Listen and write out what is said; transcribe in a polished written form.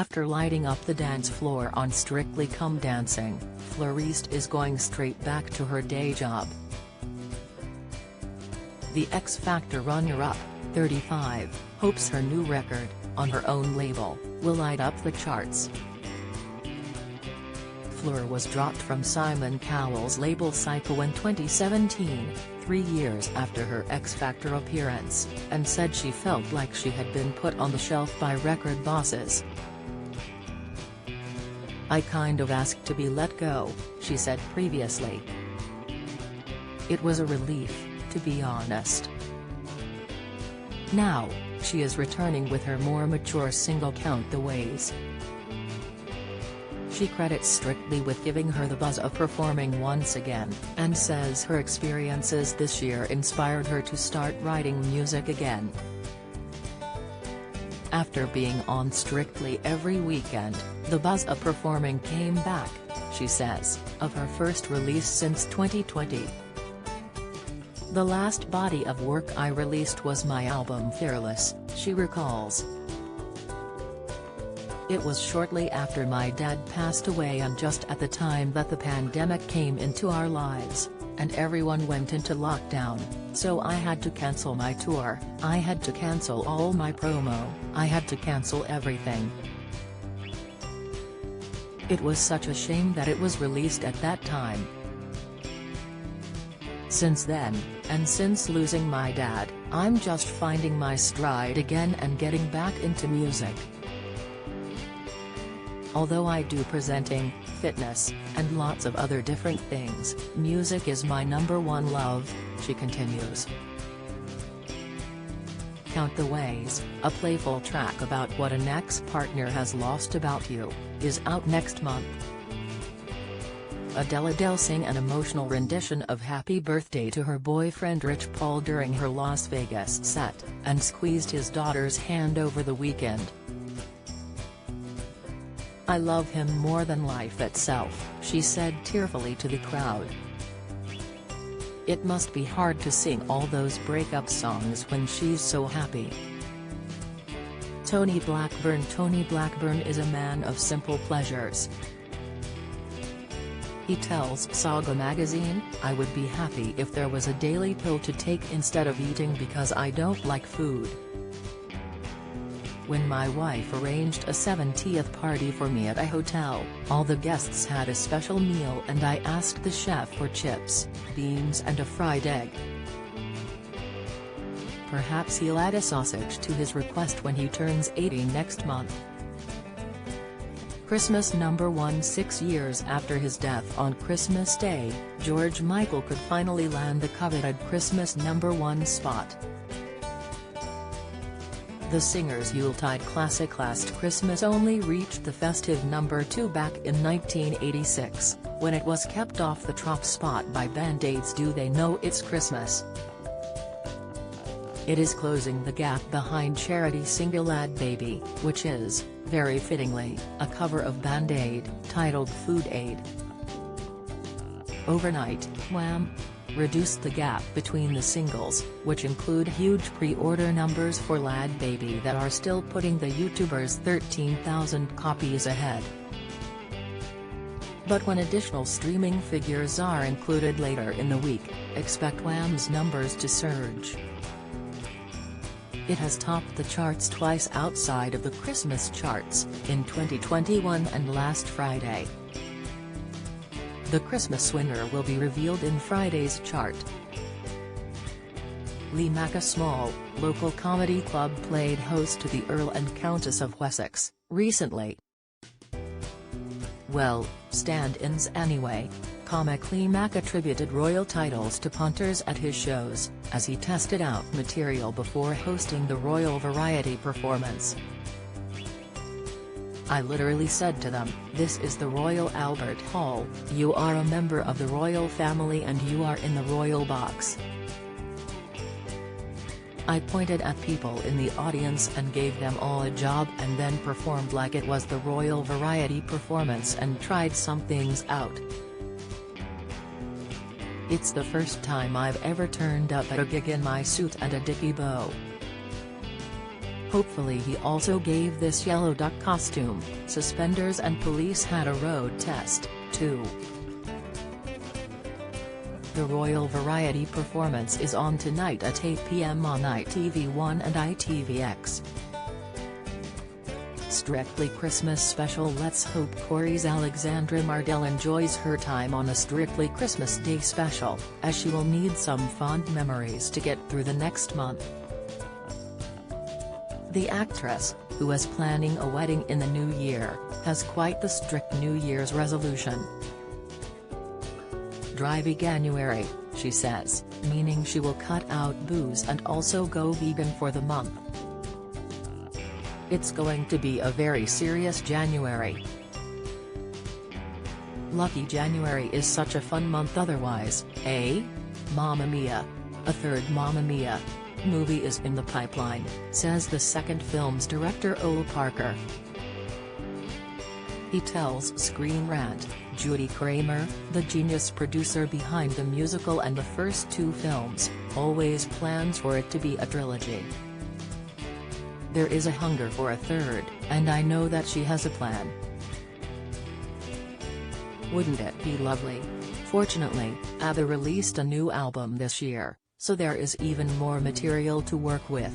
After lighting up the dance floor on Strictly Come Dancing, Fleur East is going straight back to her day job. The X Factor runner-up, 35, hopes her new record, on her own label, will light up the charts. Fleur was dropped from Simon Cowell's label Psycho in 2017, 3 years after her X Factor appearance, and said she felt like she had been put on the shelf by record bosses. "I kind of asked to be let go," she said previously. "It was a relief, to be honest." Now, she is returning with her more mature single Count the Ways. She credits Strictly with giving her the buzz of performing once again, and says her experiences this year inspired her to start writing music again. After being on Strictly every weekend, the buzz of performing came back, she says, of her first release since 2020. "The last body of work I released was my album Fearless," she recalls. "It was shortly after my dad passed away and just at the time that the pandemic came into our lives, and everyone went into lockdown, so I had to cancel my tour, I had to cancel all my promo, I had to cancel everything. It was such a shame that it was released at that time. Since then, and since losing my dad, I'm just finding my stride again and getting back into music. Although I do presenting, fitness, and lots of other different things, music is my #1 love," she continues. Count the Ways, a playful track about what an ex-partner has lost about you, is out next month. Adele sang an emotional rendition of Happy Birthday to her boyfriend Rich Paul during her Las Vegas set, and squeezed his daughter's hand over the weekend. "I love him more than life itself," she said tearfully to the crowd. "It must be hard to sing all those breakup songs when she's so happy." Tony Blackburn is a man of simple pleasures. He tells Saga magazine, "I would be happy if there was a daily pill to take instead of eating because I don't like food. When my wife arranged a 70th party for me at a hotel, all the guests had a special meal and I asked the chef for chips, beans and a fried egg. Perhaps he'll add a sausage to his request when he turns 80 next month." Christmas #1 6 years after his death on Christmas Day, George Michael could finally land the coveted Christmas #1 spot. The singer's Yuletide classic Last Christmas only reached the festive #2 back in 1986, when it was kept off the top spot by Band-Aid's Do They Know It's Christmas. It is closing the gap behind charity single Lad Baby, which is, very fittingly, a cover of Band-Aid, titled Food Aid. Overnight, Wham! Reduced the gap between the singles, which include huge pre-order numbers for Lad Baby that are still putting the YouTuber's 13,000 copies ahead. But when additional streaming figures are included later in the week, expect Wham's numbers to surge. It has topped the charts twice outside of the Christmas charts, in 2021 and last Friday. The Christmas winner will be revealed in Friday's chart. Lee Mack, a small, local comedy club, played host to the Earl and Countess of Wessex, recently. "Well, stand-ins anyway." Comic Lee Mack attributed royal titles to punters at his shows, as he tested out material before hosting the royal variety performance. "I literally said to them, this is the Royal Albert Hall, you are a member of the royal family and you are in the royal box. I pointed at people in the audience and gave them all a job and then performed like it was the royal variety performance and tried some things out. It's the first time I've ever turned up at a gig in my suit and a dicky bow. Hopefully he also gave this yellow duck costume, suspenders and police hat a road test, too. The Royal Variety performance is on tonight at 8 p.m. on ITV1 and ITVX. Strictly Christmas special. Let's hope Corrie's Alexandra Mardell enjoys her time on a Strictly Christmas Day special, as she will need some fond memories to get through the next month. The actress, who is planning a wedding in the new year, has quite the strict New Year's resolution. Dry veganuary, she says, meaning she will cut out booze and also go vegan for the month. It's going to be a very serious January. Lucky January is such a fun month otherwise, eh? Mamma Mia! A third Mamma Mia! Movie is in the pipeline, says the second film's director Ole Parker. He tells Screen Rant, Judy Kramer, the genius producer behind the musical and the first two films, always plans for it to be a trilogy. There is a hunger for a third, and I know that she has a plan. Wouldn't it be lovely? Fortunately, ABBA released a new album this year, so there is even more material to work with.